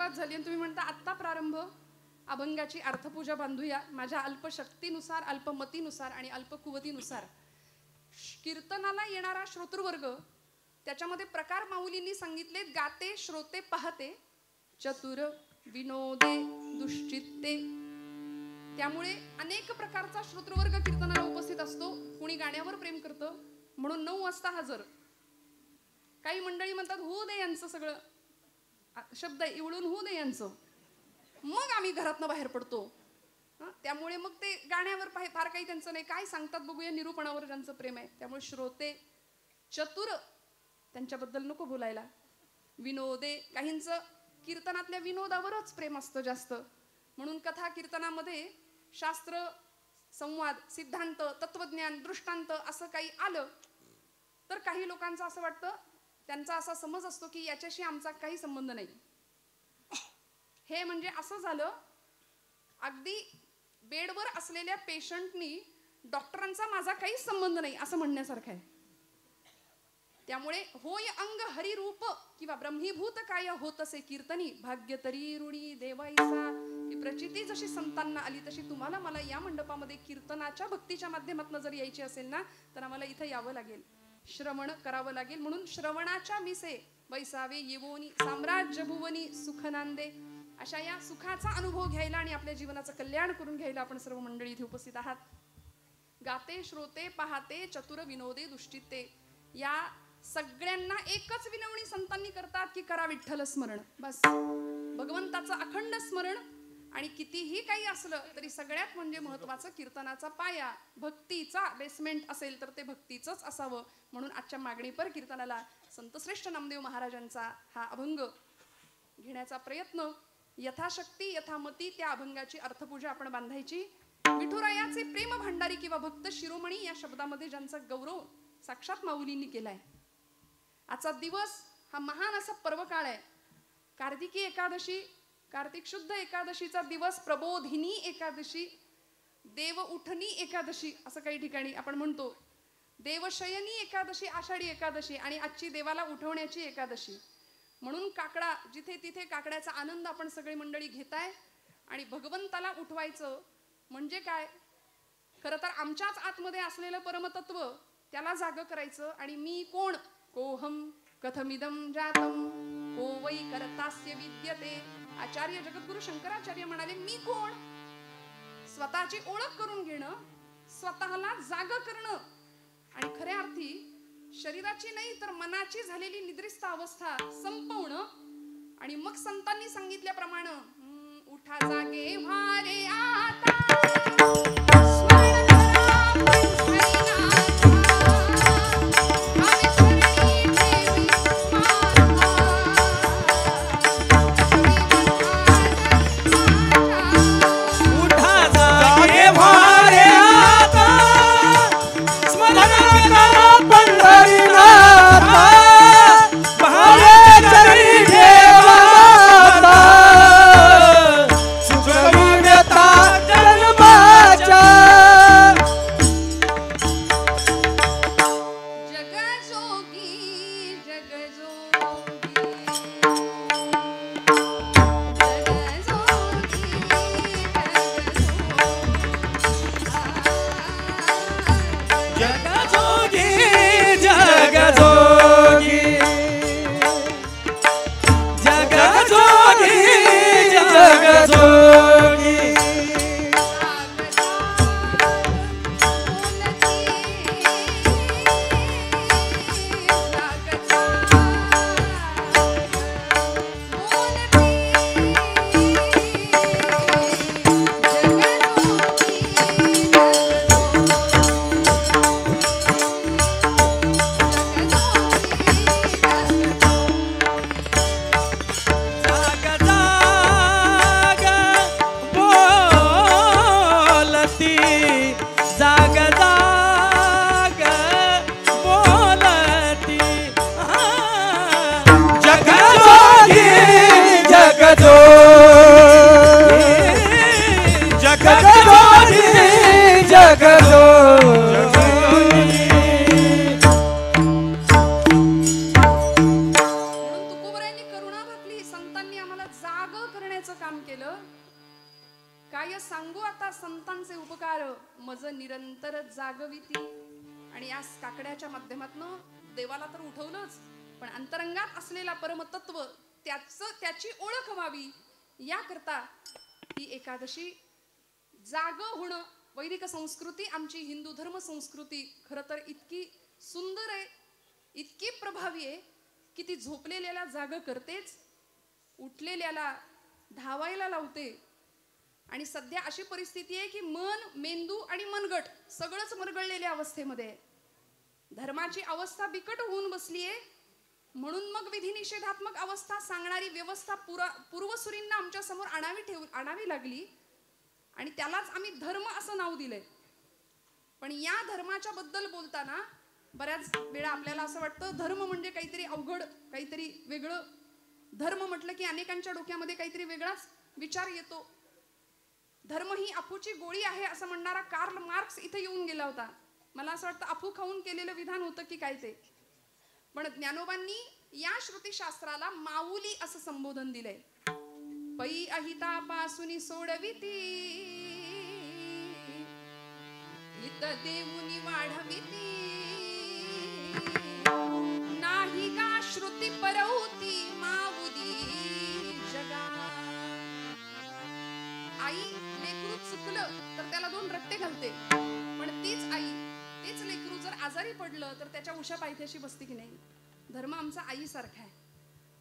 सुरुवात झाली आणि तुम्ही म्हणता आत्ता प्रारंभ, अभंगाची अर्थपूजा बांधूया माझ्या अल्पशक्तीनुसार, अल्पमतीनुसार आणि अल्पकुवतीनुसार. कीर्तनाला येणारा श्रोतृवर्ग, त्याच्यामध्ये प्रकार माऊलींनी सांगितले: गाते, श्रोते, पाहते, चतुर, विनोदे, दुश्चित्ते. त्यामुळे अनेक प्रकारचा श्रोतृवर्ग कीर्तनाला उपस्थित असतो. कुणी गाण्यावर प्रेम करतं म्हणून 9 वाजता हजर. काही मंडळी म्हणतात होऊ दे यांचं सगळं, शब्द इवळून होऊ दे यांचं, मग आम्ही घरातनं बाहेर पडतो. त्यामुळे मग ते गाण्यावर फार काही त्यांचं नाही. काय सांगतात बघूया, निरूपणावर ज्यांचं प्रेम आहे. त्यामुळे श्रोते, चतुर, त्यांच्याबद्दल नको बोलायला. विनोदे, काहींचं कीर्तनातल्या विनोदावरच प्रेम असतं जास्त, म्हणून कथा कीर्तनामध्ये शास्त्र, संवाद, सिद्धांत, तत्वज्ञान, दृष्टांत असं काही आलं तर काही लोकांचं असं वाटतं, त्यांचा असा समज असतो की याच्याशी आमचा काही संबंध नाही. हे म्हणजे असं झालं, अगदी बेडवर असलेल्या पेशंटनी डॉक्टरांचा माझा काहीच संबंध नाही असं म्हणण्यासारखं आहे. त्यामुळे होय अंग हरिरूप किंवा ब्रह्मीभूत काय होतसे कीर्तनी, भाग्य तरी ऋणी देवाईसा. ही प्रचिती जशी संतांना आली तशी तुम्हाला मला या मंडपामध्ये कीर्तनाच्या भक्तीच्या माध्यमातून जर यायची असेल ना, तर आम्हाला इथं यावं लागेल, श्रवण करावं लागेल. म्हणून श्रवणाच्या मिसे वैसावे येवोनी, साम्राज्य भुवनी सुख नांदे. अशा या सुखाचा अनुभव घ्यायला आणि आपल्या जीवनाचं कल्याण करून घ्यायला आपण सर्व मंडळी इथे उपस्थित आहात. गाते, श्रोते, पाहते, चतुर, विनोदे, दुश्चित्ते. या सगळ्यांना एकच विनवणी संतांनी करतात की करा विठ्ठल स्मरण. बस, भगवंताचं अखंड स्मरण. आणि कितीही काही असलं तरी सगळ्यात म्हणजे महत्वाचं कीर्तनाचा पाया, भक्तीचा बेसमेंट असेल तर ते भक्तीचंच असावं. म्हणून आजच्या मागणीपर कीर्तनाला संतश्रेष्ठ नामदेव महाराजांचा हा अभंग घेण्याचा प्रयत्न. यथाशक्ती यथामती त्या अभंगाची अर्थपूजा आपण बांधायची. विठुरायाचे प्रेम भांडारी किंवा भक्त शिरोमणी या शब्दामध्ये ज्यांचा गौरव साक्षात माऊलींनी केलाय. आजचा दिवस हा महान असा पर्वकाळ आहे. कार्तिकी एकादशी, कार्तिक शुद्ध एकादशीचा दिवस, प्रबोधिनी एकादशी, देव उठणी एकादशी असं काही ठिकाणी आपण म्हणतो, देवशयनी एकादशी, आषाढी एकादशी आणि आजची देवाला उठवण्याची एकादशी. म्हणून काकडा, जिथे तिथे काकड्याचा आनंद आपण सगळी मंडळी घेताय. आणि भगवंताला उठवायचं म्हणजे काय, खरं तर आमच्याच आतमध्ये असलेलं परमतत्व त्याला जाग करायचं. आणि मी कोण, कोहम कथमिदं जातम को वै करतास्य विद्यते. आचार्य जगद्गुरु शंकराचार्य म्हणाले, मी कोण, स्वतःची ओळख करून घेणं, स्वतःला जाग करणं आणि खऱ्या अर्थी शरीराची नाही तर मनाची झालेली निद्रिस्त अवस्था संपवणं. आणि मग संतांनी सांगितल्याप्रमाणे उठा जागे व्हारे आता, सुखविता करण्याचं काम केलं. काय सांगू आता संतांचे उपकार, मज निरंतर जागविती. आणि या काकड्याच्या माध्यमातून देवाला तर उठवलंच, पण अंतरंगात असलेला परमतत्व त्याची ओळख व्हावी याकरता ही एकादशी जाग होणं. वैदिक संस्कृती, आमची हिंदू धर्म संस्कृती खरं तर इतकी सुंदर आहे, इतकी प्रभावी आहे की ती झोपलेल्याला जाग करतेच, उठलेल्याला धावायला लावते. आणि सध्या अशी परिस्थिती आहे की मन, मेंदू आणि मनगट सगळंच मरगळलेल्या अवस्थेमध्ये आहे. धर्माची अवस्था बिकट होऊन बसली आहे. म्हणून मग विधिनिषेधात्मक अवस्था सांगणारी व्यवस्था पूर्वसुरींना आमच्या समोर आणावी लागली आणि त्यालाच आम्ही धर्म असं नाव दिलंय. पण या धर्माच्या बद्दल बोलताना बऱ्याच वेळा आपल्याला असं वाटतं धर्म म्हणजे काहीतरी अवघड, काहीतरी वेगळं. धर्म म्हटलं की अनेकांच्या डोक्यामध्ये काहीतरी वेगळाच विचार येतो. धर्म ही अफूची गोळी आहे असं म्हणणारा कार्ल मार्क्स इथे येऊन गेला होता. मला असं वाटतं अफू खाऊन केलेलं विधान होतं की काय ते. पण ज्ञानोबांनी या श्रुतीशास्त्राला माऊली असं संबोधन दिलंय. पै अहितापासून सोडविती, हित देऊनी वाढविती. नाही गा श्रुती परवती माऊली जगा. आई लेकरू चुकलं तर त्याला 2 रट्टे घालते, पण तीच आई, तेच लेकरू जर आजारी पडलं तर त्याच्या उशा पायथ्याशी बसते की नाही. धर्म आमचा आईसारखा आहे.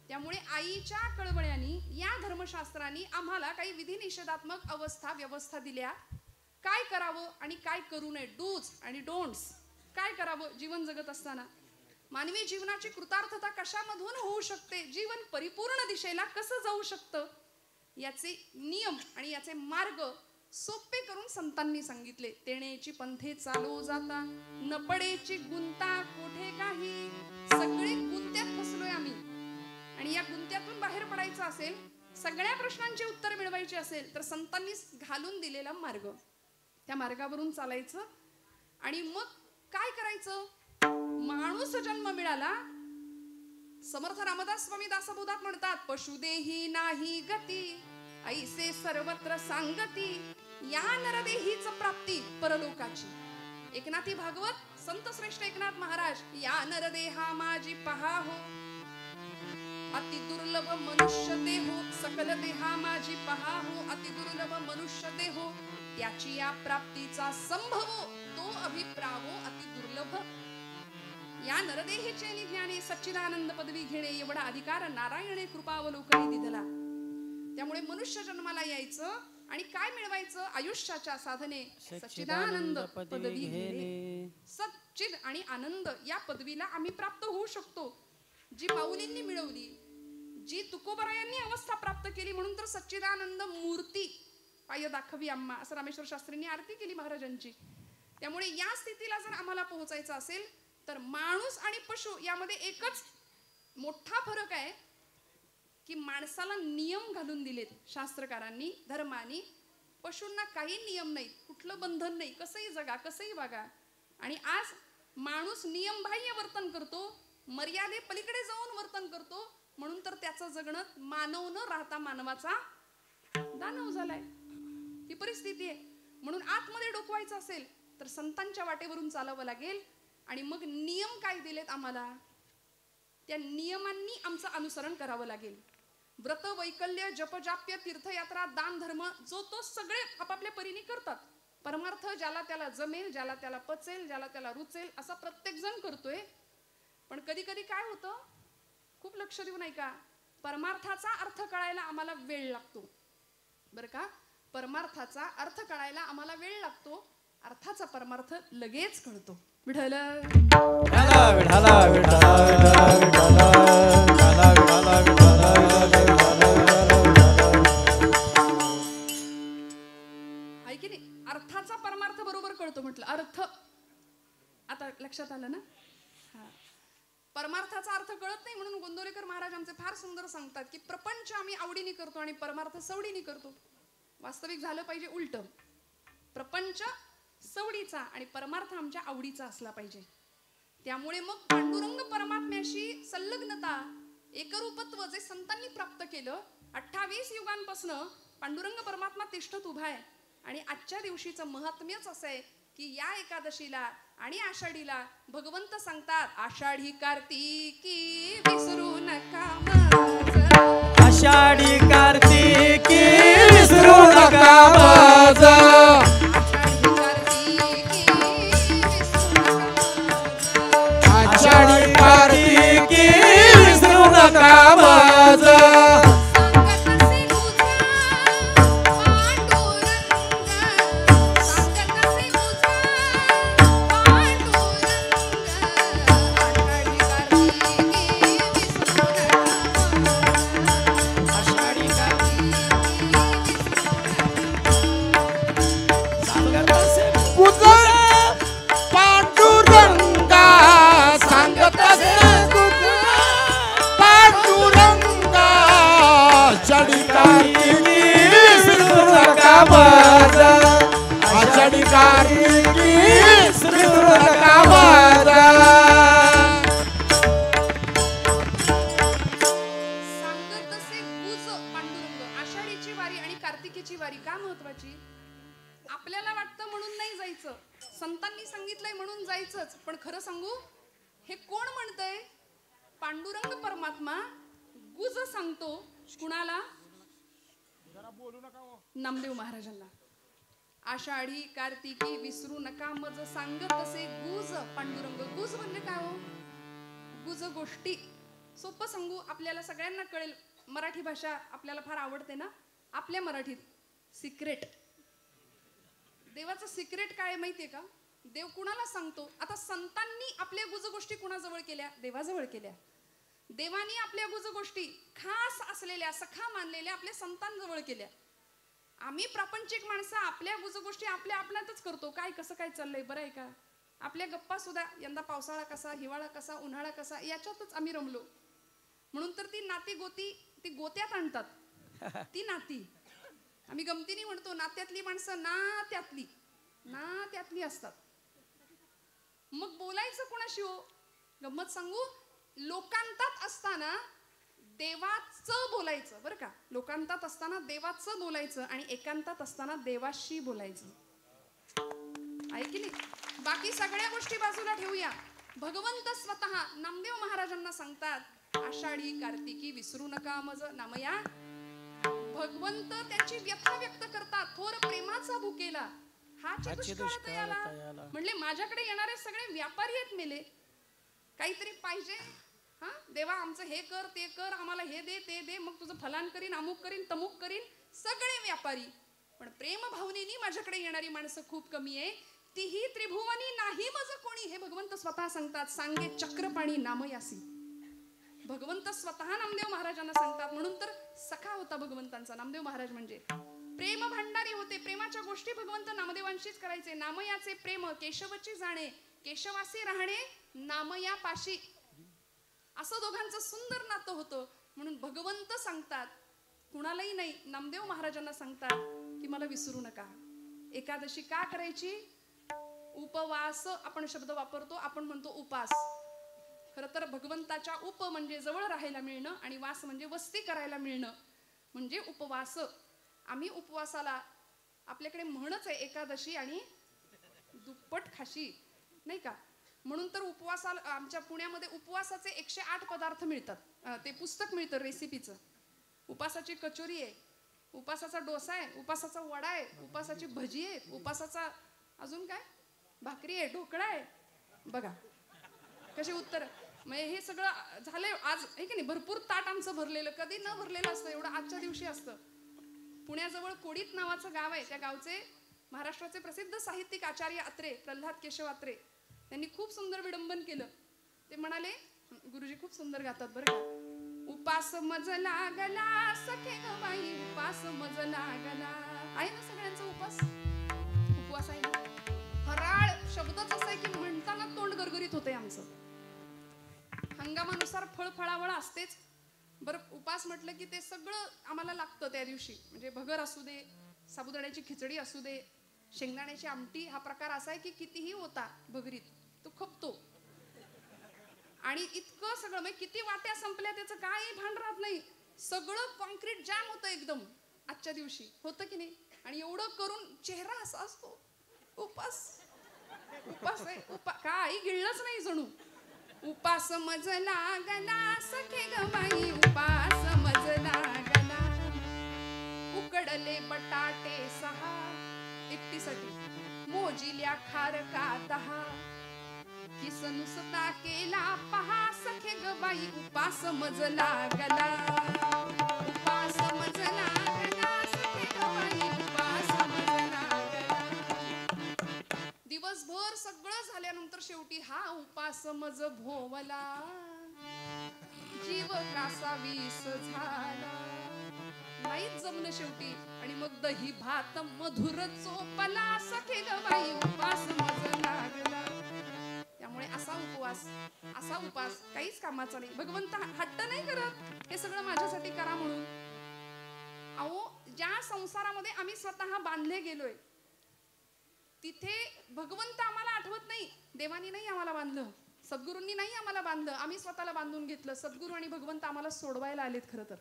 त्यामुळे आईच्या कळवळ्यांनी या धर्मशास्त्रांनी आम्हाला काही विधिनिषेधात्मक अवस्था व्यवस्था दिल्या. काय करावं आणि काय करू नये, डूज आणि डोंट्स. काय करावं जीवन जगत असताना, मानवी जीवनाची कृतार्थता कशामधून होऊ शकते, जीवन परिपूर्ण दिशेला कसं जाऊ शकतं, याचे नियम आणि याचे मार्ग सोपे करून संतांनी सांगितले. तेणेची पंथे चालू जाता, न पडेची गुंता कोठे काही. सगळे गुंत्यात फसलोय आम्ही आणि या गुंत्यातून बाहेर पडायचं असेल, सगळ्या प्रश्नांची उत्तर मिळवायची असेल तर संतांनी घालून दिलेला मार्ग, त्या मार्गावरून चालायचं. आणि मग काय करायचं, माणूस जन्म मिळाला. समर्थ रामदास स्वामी दासबोधात म्हणतात, पशुदेही नाही गती, ऐसे सर्वत्र सांगती. या नरदेहीच प्राप्ती परलोकाची. एकनाथी भागवत संत श्रेष्ठ एकनाथ महाराज, या नरदेहा माझी पहा हो, अति दुर्लभ मनुष्य देहो. सकल देहा माझी पहा हो, अति दुर्लभ मनुष्य देहो. त्याची या प्राप्तीचा संभव, तो अभिप्रावो अति दुर्लभ. या नरदेहीचे निज्ञाने सच्चिदानंद पदवी घेणे एवढा अधिकार नारायणे कृपावलोकनी दिला. त्यामुळे मनुष्य जन्माला यायचं आणि काय मिळवायचं, आयुष्याच्या साधने सच्चिदानंद पदवी घेणे. सच्चिद आणि आनंद या पदवीला आम्ही प्राप्त होऊ शकतो, जी माऊलींनी मिळवली, जी तुकोबरायांनी अवस्था प्राप्त केली. म्हणून तर सच्चिदानंद मूर्ती पाय दाखवी आम्हा, असं रामेश्वर शास्त्रींनी आरती केली महाराजांची. त्यामुळे या स्थितीला जर आम्हाला पोहोचायचं असेल तर माणूस आणि पशु यामध्ये एकच मोठा फरक आहे की माणसाला नियम घालून दिलेत शास्त्रकारांनी, धर्मानी. पशूंना काही नियम नाहीत, कुठलं बंधन नाही, कसंही जगा, कसंही वागा. आणि आज माणूस नियमबाह्य वर्तन करतो, मर्यादे पलीकडे जाऊन वर्तन करतो. म्हणून तर त्याचं जगणं मानव न राहता मानवाचा दानव झालाय. ही परिस्थिती आहे. म्हणून आतमध्ये डोकवायचं असेल तर संतांच्या वाटेवरून चालावं लागेल. आणि मग नियम काय दिलेत आम्हाला, त्या नियमांनी आमचं अनुसरण करावं लागेल. व्रत, वैकल्य, जपजाप्य, तीर्थयात्रा, दान, धर्म जो तो सगळे आपापल्या परीने करतात. परमार्थ ज्याला त्याला जमेल, ज्याला त्याला पचेल, ज्याला त्याला रुचेल असा प्रत्येक जण करतोय. पण कधी कधी काय होतं, खूप लक्ष देऊ नाही का, परमार्थाचा अर्थ कळायला आम्हाला वेळ लागतो बरं का. परमार्थाचा अर्थ कळायला आम्हाला वेळ लागतो, अर्थाचा परमार्थ लगेच कळतो. विठ्ठल आहे की नाही, अर्थाचा परमार्थ बरोबर कळतो म्हटलं. अर्थ आता लक्षात आलं ना. हा, परमार्थाचा अर्थ कळत नाही म्हणून गोंदवलेकर महाराज आमचे फार सुंदर सांगतात की प्रपंच आम्ही आवडीने करतो आणि परमार्थ सवडीने करतो. वास्तविक झालं पाहिजे उलट, प्रपंच सवडीचा आणि परमार्थ आमच्या आवडीचा असला पाहिजे. त्यामुळे मग पांडुरंग परमात्म्याशी संलग्नता, एकरूपत्व जे संतांनी प्राप्त केलं 28 युगांपासून पांडुरंग परमात्मा तिष्ठत उभा आहे आणि आजच्या दिवशीचं महात्म्यच असं आहे की या एकादशीला आणि आषाढीला भगवंत सांगतात आषाढी कार्तिकी विसरू नका माझ, आषाढी कार्तिकी विसरू नका माझ, आषाढी कार्तिकी विसरू नका माझ, आषाढी कार्तिकी विसरू नका माझ. सांगत तसे गुज पांडुरंग. आषाढीची वारी आणि कार्तिकीची वारी का महत्वाची? आपल्याला वाटतं म्हणून नाही जायचं, संतांनी सांगितलंय म्हणून जायचंच, पण खरं सांगू हे कोण म्हणतंय? पांडुरंग परमात्मा गुज सांगतो. कुणाला? नामदेव महाराजांना. आषाढी कार्तिकी विसरू नका मज सांगत तसे गुज पांडुरंग. गुज म्हणजे काय हो? गुज गोष्टी. सोपं सांगू, आपल्याला सगळ्यांना कळेल. मराठी भाषा आपल्याला फार आवडते ना. आपल्या मराठीत सिक्रेट. देवाचं सिक्रेट काय माहितीये का? देव कुणाला सांगतो? आता संतांनी आपल्या गुज गोष्टी कुणाजवळ केल्या? देवाजवळ केल्या. देवानी आपल्या गुज गोष्टी खास असलेल्या सखा मानलेल्या आपल्या संतांजवळ केल्या. आम्ही प्रापंचिक माणसं आपल्या गुज गोष्टी आपल्या आपल्यातच करतो. काय कसं काय चाललंय, बरं आहे का? आपल्या गप्पा सुद्धा यंदा पावसाळा कसा, हिवाळा कसा, उन्हाळा कसा, याच्यातच आम्ही रमलो. म्हणून तर ती नाती गोती ती गोत्यात आणतात. ती नाती आम्ही गमतीने म्हणतो, नात्यातली माणसं ना त्यातली असतात. मग बोलायचं कोणाशी हो? गंमत सांगू, लोकांतात असताना देवाचं बोलायचं, बरं का? लोकांतात असताना देवाचं बोलायचं आणि एकांतात असताना देवाशी बोलायचं. आहे की नाही? बाकी सगळ्या गोष्टी बाजूला ठेवूया. भगवंत स्वतः नामदेव महाराजांना सांगतात आषाढी कार्तिकी विसरू नका मज नामया. भगवंत त्यांची व्यथा व्यक्त करतात. थोर प्रेमाचा भुकेला हाच दुष्काळ तयाला. म्हणले माझ्याकडे येणारे सगळे व्यापारी आहेत मेले. काहीतरी पाहिजे, हा देवा आमचं हे कर ते कर, आम्हाला हे दे ते दे, मग तुझं फलान करीन, अमुक करीन, तमुक करीन. सगळे व्यापारी. पण प्रेम भावनेनी माझ्याकडे येणारी माणसं खूप कमी आहे. तीही त्रिभुवनी नाही मज कोणी. हे भगवंत स्वतः सांगतात. सांगे चक्रपाणी नामयासी. भगवंत स्वतः नामदेव महाराजांना सांगतात. म्हणून तर सखा होता भगवंतांचा नामदेव महाराज. म्हणजे प्रेम भांडारी होते. प्रेमाच्या गोष्टी भगवंत नामदेवांशीच करायचे. नामयाचे प्रेम केशवची जाणे, केशवासी राहणे नामया पाशी. असं दोघांचं सुंदर नातं होतं. म्हणून भगवंत सांगतात, कुणालाही नाही, नामदेव महाराजांना सांगतात की मला विसरू नका. एकादशी का करायची? उपवास आपण शब्द वापरतो, आपण म्हणतो उपास. खरं तर भगवंताच्या उप म्हणजे जवळ राहायला मिळणं आणि वास म्हणजे वस्ती करायला मिळणं म्हणजे उपवास. आम्ही उपवासाला, आपल्याकडे म्हणच आहे एकादशी आणि दुप्पट खाशी, नाही का? म्हणून तर उपवासाला आमच्या पुण्यामध्ये उपवासाचे 108 पदार्थ मिळतात. ते पुस्तक मिळतं रेसिपीचं. उपासाची कचोरी आहे, उपासाचा डोसा आहे, उपासाचा वडा आहे, उपासाची भजी आहे, उपासाचा अजून काय भाकरी आहे, ढोकळा आहे. बघा कसे उत्तर. म्हणजे हे सगळं झालंय आज, आहे की नाही? भरपूर ताट आमचं भरलेलं, कधी न भरलेलं असतं एवढं आजच्या दिवशी असतं. पुण्याजवळ कोडीत नावाचं गाव आहे. त्या गावचे महाराष्ट्राचे प्रसिद्ध साहित्यिक आचार्य अत्रे, प्रल्हाद केशव अत्रे, त्यांनी खूप सुंदर विडंबन केलं. ते म्हणाले, गुरुजी खूप सुंदर गातात बरं का. उपास मज लागला सखे ग बाई, उपास मज लागला. आहे ना सगळ्यांचा उपास? उपवास आहे ना? फराळ शब्दच असा आहे की म्हणताना तोंड गरगरीत होते आमचं. हंगामानुसार फळ फळावळ असतेच. बरं, उपास म्हटलं की ते सगळं आम्हाला लागतं त्या दिवशी. म्हणजे भगर असू दे, साबुदाण्याची खिचडी असू दे, शेंगदाण्याची आमटी. हा प्रकार असा आहे की कितीही होता भगरीत तो खपतो. आणि इतकं सगळं, म्हणजे किती वाट्या संपल्या त्याचं काही भान राहत नाही. सगळं कॉन्क्रीट जॅम होतं एकदम आजच्या दिवशी, होतं की नाही? आणि एवढं करून चेहरा असा असतो, उपास उपास आहे, काही गिळलंच नाही जणू. उपास मजला गला सखे ग बाई, उपास मजला गला. उकडले बटाटे 6 एकटीसाठी, मोजिल्या खारका 10. किस नुसता केला पहा सखे ग बाई, उपास मजला गला. उपास मजला गला सखे ग बाई, उपास मजला गला. दिवसभर सगळं झाल्यानंतर शेवटी हा उपास मज भोवला. जीव कासा विष झाला, नाहीच जमलं शेवटी. आणि मग दही भात मधुर चोपला सखे ग बाई, उपास मज लागला. त्यामुळे असा उपास काहीच कामाचा नाही. भगवंत हट्ट नाही करत हे सगळं माझ्यासाठी करा म्हणून. अहो, ज्या संसारामध्ये आम्ही स्वतः बांधले गेलोय तिथे भगवंत आम्हाला आठवत नाही. देवानी नाही आम्हाला बांधलं, सद्गुरूंनी नाही आम्हाला बांधलं, आम्ही स्वतःला बांधून घेतलं. सद्गुरू आणि भगवंत आम्हाला सोडवायला आलेत खरं तर.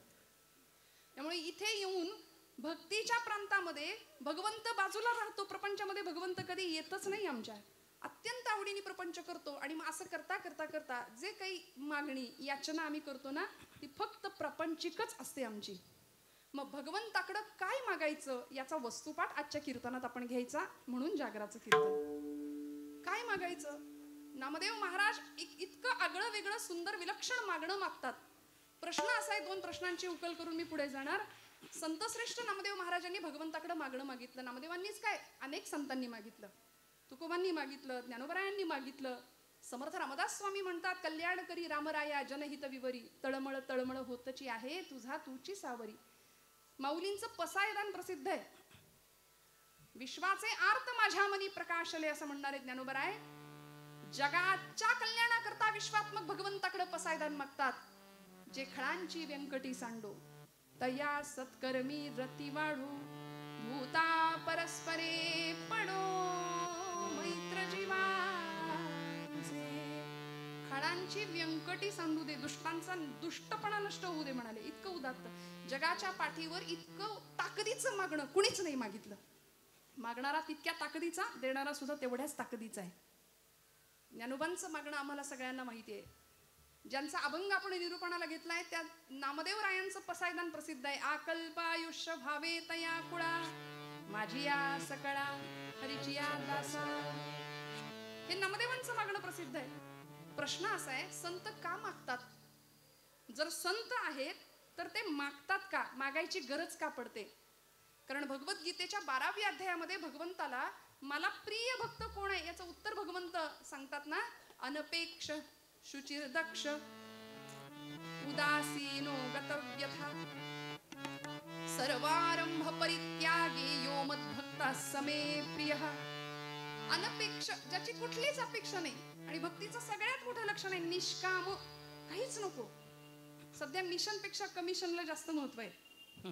त्यामुळे इथे येऊन भक्तीच्या प्रांतामध्ये भगवंत बाजूला राहतो. प्रपंचामध्ये भगवंत कधी येतच नाही आमच्या. अत्यंत आवडीने प्रपंच करतो. आणि मग असं करता करता करता जे काही मागणी याचना आम्ही करतो ना, ती फक्त प्रपंचिकच असते आमची. मग भगवंताकडं काय मागायचं याचा वस्तुपाठ आजच्या कीर्तनात आपण घ्यायचा. म्हणून जागराचं कीर्तन. काय मागायचं? नामदेव महाराज इतकं आगळं वेगळं सुंदर विलक्षण मागणं मागतात. प्रश्न असा आहे, 2 प्रश्नांची उकल करून मी पुढे जाणार. संतश्रेष्ठ नामदेव महाराजांनी भगवंताकडे मागणं मागितलं. नामदेवांनीच काय, अनेक संतांनी मागितलं. तुकोबांनी मागितलं, ज्ञानोबरायांनी मागितलं. समर्थ रामदास स्वामी म्हणतात, कल्याण करी रामराया जनहित विवरी, तळमळ तळमळ होतची आहे तुझा तूची सावरी. माऊलींचं पसायदान प्रसिद्ध आहे. विश्वाचे आर्त माझ्या मनी प्रकाशले असं म्हणणारे ज्ञानोबराय जगाच्या कल्याणाकरता विश्वात्मक भगवंताकडे पसायदान मागतात. जे खळांची व्यंकटी सांडो, तया सत्कर्मी रती वाढू, भूता परस्परे पडो मैत्र जीवांचे. खळांची व्यंकटी सांडू दे, दुष्टांचा दुष्टपणा नष्ट होऊ दे म्हणाले. इतकं उदात्त. जगाच्या पाठीवर इतकं ताकदीचं मागणं कुणीच नाही मागितलं. मागणारा तितक्या ताकदीचा, देणारा सुद्धा तेवढ्याच ताकदीचा आहे. ज्ञानोबांचं मागणं आम्हाला सगळ्यांना माहिती आहे. ज्यांचा अभंग आपण निरूपणाला घेतलाय त्या नामदेव रायांचं पसायदान प्रसिद्ध आहे. आकल्पायुष्य भावे तया कुळा, माझी या सकळा हरीची या दासा. हे नामदेवांचं मागणं प्रसिद्ध आहे. प्रश्न असा आहे, संत का मागतात? जर संत आहेत तर ते मागतात का? मागायची गरज का पडते? कारण भगवद्गीतेच्या 12व्या अध्यायामध्ये भगवंताला मला प्रिय भक्त कोण आहे याचं उत्तर भगवंत सांगतात ना. अनपेक्ष शुचिर दक्ष उदासीनो गतव्यथा सर्वारंभ परित्यागी यो मद्भक्ता समे प्रियः. अनपेक्ष, ज्याची कुठलीच अपेक्षा नाही. आणि भक्तीचं सगळ्यात मोठं लक्षण आहे निष्काम, काहीच नको. सध्या मिशन पेक्षा कमिशनला जास्त महत्व आहे.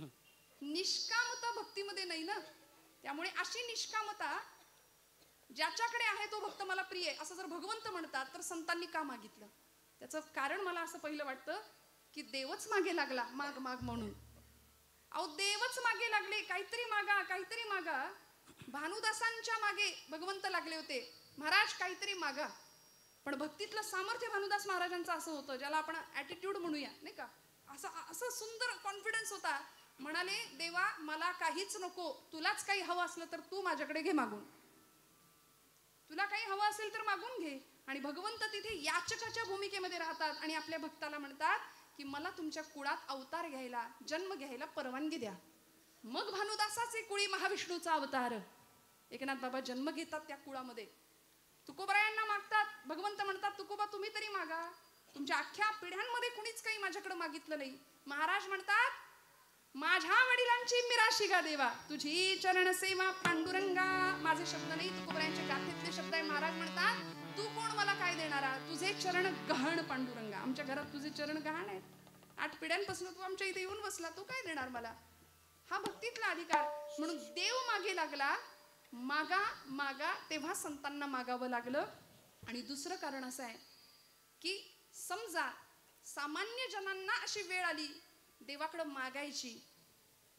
निष्कामता भक्तीमध्ये नाही ना. त्यामुळे अशी निष्कामता ज्याच्याकडे आहे तो भक्त मला प्रिय आहे असं जर भगवंत म्हणतात तर संतांनी का मागितलं? त्याचं कारण मला असं पहिलं वाटतं की देवच मागे लागला माग माग म्हणून. अहो, देवच मागे लागले, काहीतरी मागा काहीतरी मागा. भानुदासांच्या मागे भगवंत लागले होते, महाराज काहीतरी मागा. पण भक्तीतलं सामर्थ्य भानुदास महाराजांचं असं होतं, ज्याला आपण ॲटिट्यूड म्हणूया नाही का, असं सुंदर कॉन्फिडन्स होता. म्हणाले, देवा मला काहीच नको, तुलाच काही हवं असलं तर तू माझ्याकडे घे मागून. तुला काही हवं असेल तर मागून घे. आणि भगवंत तिथे याचकाच्या भूमिकेमध्ये राहतात आणि आपल्या भक्ताला म्हणतात की मला तुमच्या कुळात अवतार घ्यायला, जन्म घ्यायला परवानगी द्या. मग भानुदासाचे कुळी महाविष्णूचा अवतार एकनाथ बाबा जन्म घेतात त्या कुळामध्ये. तुकोबरायांना मागतात, भगवंत म्हणतात तुकोबा तुम्ही तरी मागा. तुमच्या अख्ख्या पिढ्यांमध्ये कुणीच काही माझ्याकडे मागितलं नाही. महाराज म्हणतात माझ्या वडिलांची मिराशी गा देवा, तुझी चरण सेवा पांडुरंगा. माझे शब्द नाही, तुकोबरायांच्या गाथेतले शब्द आहे. महाराज म्हणतात तू कोण मला काय देणारा, तुझे चरण गहण पांडुरंगा. आमच्या घरात तुझे चरण गहण आहेत. 8 पिढ्यांपासून तू आमच्या इथे येऊन बसला, तू काय देणार मला? हा भक्तीतला अधिकार. म्हणून देव मागे लागला, मागा मागा. तेव्हा संतांना मागावं लागलं. आणि दुसरं कारण असं आहे की समजा सामान्य जनांना अशी वेळ आली, देवाकडं मागायची,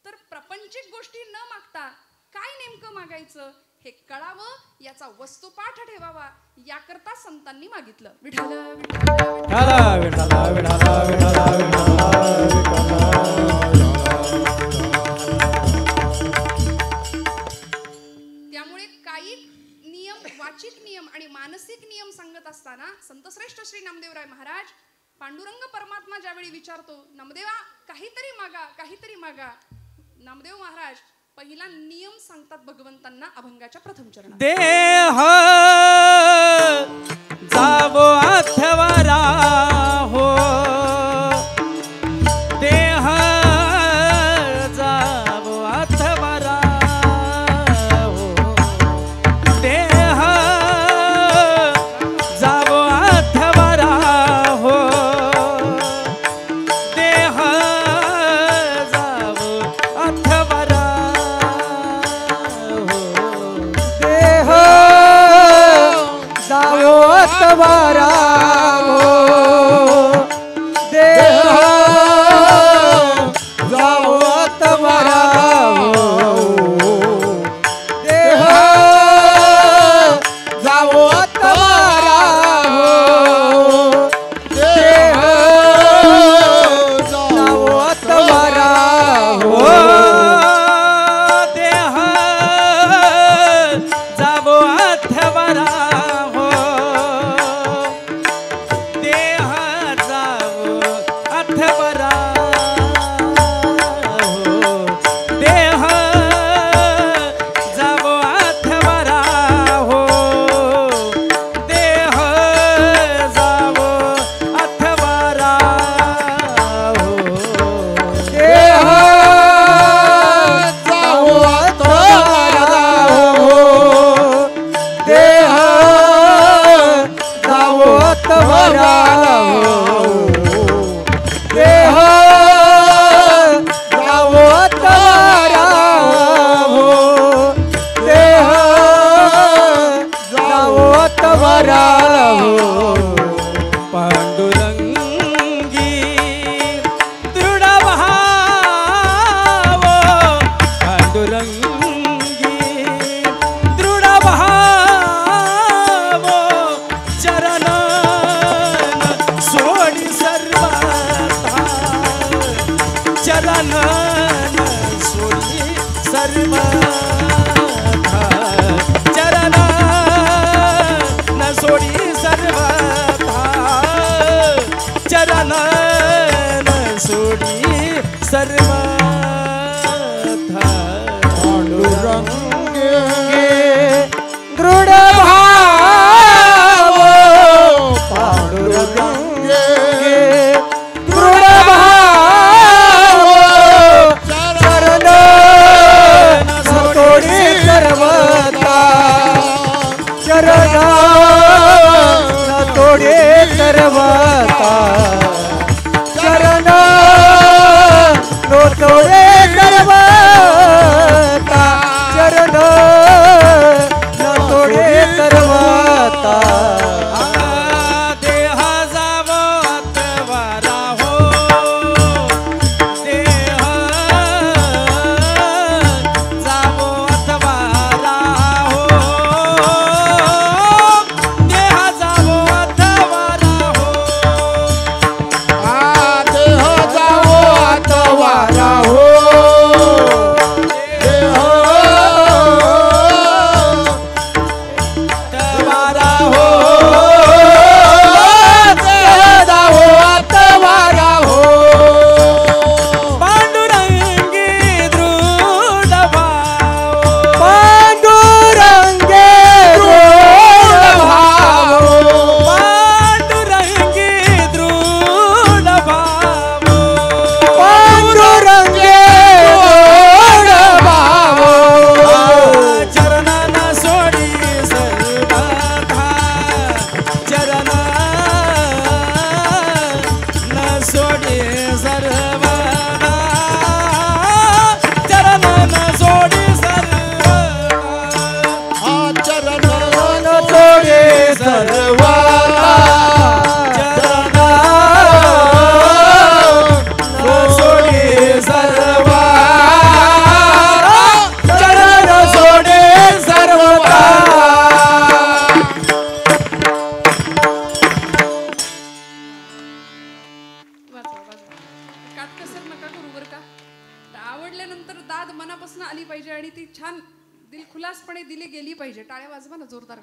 तर प्रपंचिक गोष्टी न मागता काय नेमकं मागायचं हे कळावं, याचा वस्तुपाठ ठेवावा, याकरता संतांनी मागितलं. विठ्ठल विठ्ठल विठ्ठल विठ्ठल त्यामुळे कायिक नियम, वाचिक नियम आणि मानसिक नियम सांगत असताना संतश्रेष्ठ श्री नामदेवराय महाराज, पांडुरंग परमात्मा ज्यावेळी विचारतो, नामदेवा काहीतरी मागा, काहीतरी मागा, नामदेव महाराज पहिला नियम सांगतात भगवंतांना अभंगाच्या प्रथम चरणात. देह जावो अथवरा हो, देह जावो अथवरा हो, देह जावो अथवरा हो, देह जावो अथवरा देह जावो अथवरा हो, देह जावो अथवरा हो, देह जावो अथवरा हो, देह जावो अथवरा हो, देह जावो अथवरा हो, देह जावो अथवरा हो, देह जावो अथवरा हो, देह जावो अथवरा हो, देह जावो अथवरा हो, देह जावो अथवरा हो, देह जावो अथवरा हो, देह जावो अथवरा हो, पांडुरंगी दृढ भाव, पांडुरंगी दृढ भाव, चरण सोडी सर्वथा, चरण सोडी सर्वथा, चरण सोडी सर्वथा, चरण सोडी सर्वथा, पांडुरंगे दृढ भाव, पांडुरंगे दृढ भाव, चरण सोडी म्हटल्यानंतर दाद मनापासून आली पाहिजे आणि ती छान दिलखुलासपणे दिली गेली पाहिजे. टाळ्या वाजवा ना जोरदार.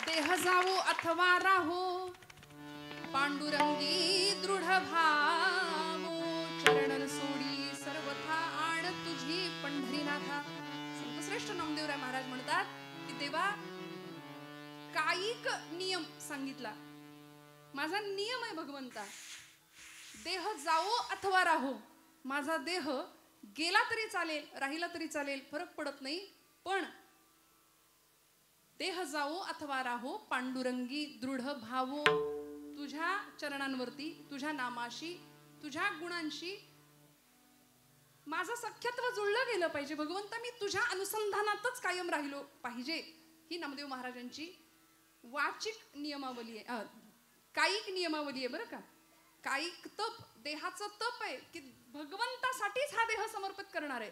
देह जावो अथवा राहो पांडुरंगी दृढ भावो चरण सोडी सर्वथा आण तुझी पंढरीनाथा. संतश्रेष्ठ नामदेवराय महाराज म्हणतात की देवा कायिक नियम सांगितला, माझा नियम आहे भगवंता, देह जावो अथवा राहो, माझा देह गेला तरी चालेल राहिला तरी चालेल फरक पडत नाही, पण देह जावो अथवा राहो पांडुरंगी दृढ भावो, तुझ्या चरणांवरती तुझ्या नामाशी तुझ्या गुणांशी माझं सख्यत्व जुळलं गेलं पाहिजे भगवंता, मी तुझ्या अनुसंधानातच कायम राहिलो पाहिजे. ही नामदेव महाराजांची वाचिक नियमावली आहे, कायिक नियमावली आहे बरं का. कायिक तप देहाचं तप आहे की भगवंतासाठीच हा देह समर्पित करणार आहे.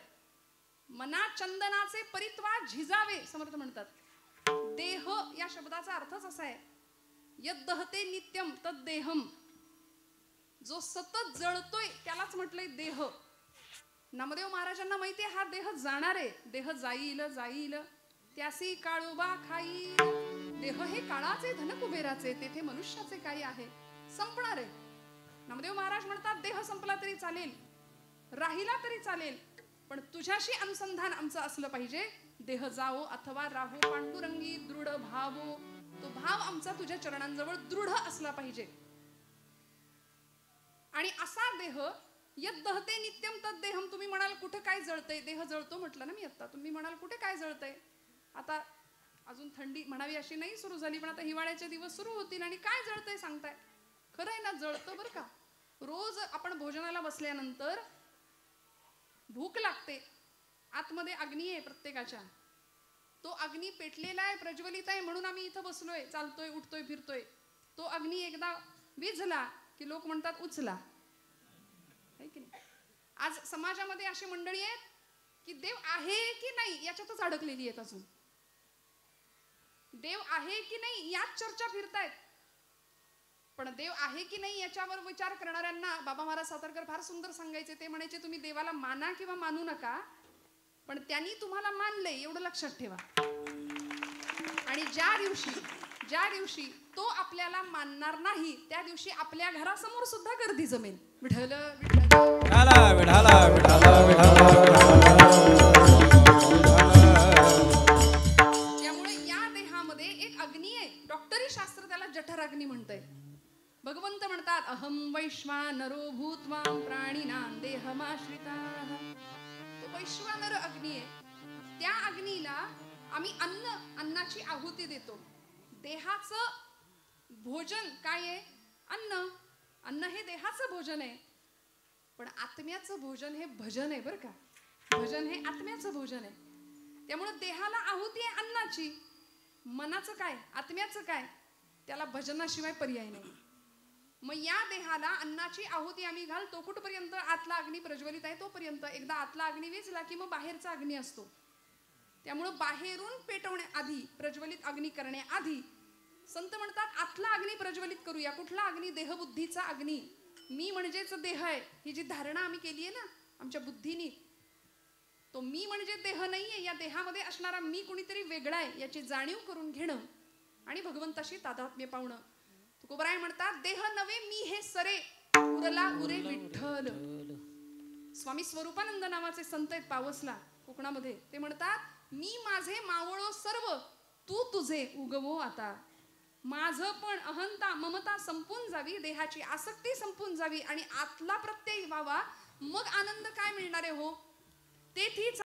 मना चंदनाचे परित्वा झिजावे समर्थ म्हणतात. देह या शब्दाचा अर्थच असा आहे यद्दहते नित्यम तद्देहम, जो सतत जळतोय त्यालाच म्हटलंय देह. नामदेव महाराजांना माहितीये हा देह जाणार आहे, देह जाईल जाईल त्यासी काळोबा खाईल. देह हे काळाचे धन कुबेराचे, तेथे मनुष्याचे काही आहे, संपणार आहे. नामदेव महाराज म्हणतात देह संपला तरी चालेल राहिला तरी चालेल, पण तुझ्याशी अनुसंधान आमचं असलं पाहिजे. देह जावो अथवा राहो पांडुरंगी दृढ भावो, तो भाव आमचा तुझ्या चरणांजवळ दृढ असला पाहिजे. आणि असा देह यद्दहते नित्यम तद्देहम. तुम्ही म्हणाल कुठे काय जळतंय, देह जळतो म्हटलं ना मी आता. तुम्ही म्हणाल कुठे काय जळतंय, आता अजून थंडी म्हणावी अशी नाही सुरू झाली, पण आता हिवाळ्याचे दिवस सुरू होतील आणि काय जळतंय सांगताय. खरं आहे ना, जळतं बरं का. रोज आपण भोजनाला बसल्यानंतर भूक लागते, आतमध्ये अग्नी आहे प्रत्येकाच्या, तो अग्नी पेटलेला आहे प्रज्वलित आहे म्हणून आम्ही इथं बसलोय, चालतोय उठतोय फिरतोय. तो अग्नी एकदा विझला की लोक म्हणतात उचला, आहे की नाही. आज समाजामध्ये अशी मंडळी आहेत की देव आहे की नाही याच्यातच अडकलेली आहेत, अजून देव आहे की नाही याच चर्चा फिरतायत. पण देव आहे की नाही याच्यावर विचार करणाऱ्यांना बाबा महाराज सातारकर फार सुंदर सांगायचे. ते म्हणायचे तुम्ही देवाला माना किंवा मानू नका, पण त्यांनी तुम्हाला मानलंय एवढं लक्षात ठेवा. आणि ज्या दिवशी तो आपल्याला मानणार नाही त्या दिवशी आपल्या घरासमोर सुद्धा गर्दी जमेल. विठ्ठल विठ्ठल विठाला विठाला विठाला. त्यामुळे या देहामध्ये एक अग्नी आहे, डॉक्टरी शास्त्र त्याला जठराग्नी म्हणतंय. भगवंत म्हणतात अहम वैश्वानरो भूत्वा प्राणिनां देहमाश्रिताः. तो वैश्वानर अग्नी आहे, त्या अग्नीला आम्ही अन्नाची आहुती देतो. देहाचं भोजन काय आहे, अन्न हे देहाचं भोजन आहे, पण आत्म्याचं भोजन हे भजन आहे बरं का. भजन हे आत्म्याचं भोजन आहे. त्यामुळे देहाला आहुती आहे अन्नाची, मनाचं काय आत्म्याचं काय, त्याला भजनाशिवाय पर्याय नाही. मग या देहाला अन्नाची आहुती आम्ही घालतो कुठपर्यंत, आतला अग्नी प्रज्वलित आहे तोपर्यंत. एकदा आतला अग्नी विझला की मग बाहेरचा अग्नी असतो. त्यामुळे बाहेरून पेटवण्याआधी प्रज्वलित अग्नी करण्याआधी संत म्हणतात आतला अग्नी प्रज्वलित करूया. कुठला अग्नी, देहबुद्धीचा अग्नी. मी म्हणजेच देह आहे ही जी धारणा आम्ही केली आहे ना आमच्या बुद्धीनी, तो मी म्हणजे देह नाहीये, या देहामध्ये असणारा मी कुणीतरी वेगळा आहे याची जाणीव करून घेणं आणि भगवंताशी तादात्म्य पावणं. तुकोबराय म्हणतात देह नवे मी हे सरे उरला उरे विठ्ठल. स्वामी स्वरूपानंद नावाचे संत आहेत पावसला कोकणामध्ये. ते म्हणतात मी माझे मावळो सर्व तू तुझे उगवो आता. माझं पण अहंता ममता संपून जावी, देहाची आसक्ती संपून जावी आणि आतला प्रत्यय व्हावा, मग आनंद काय मिळणार आहे हो, तेथीच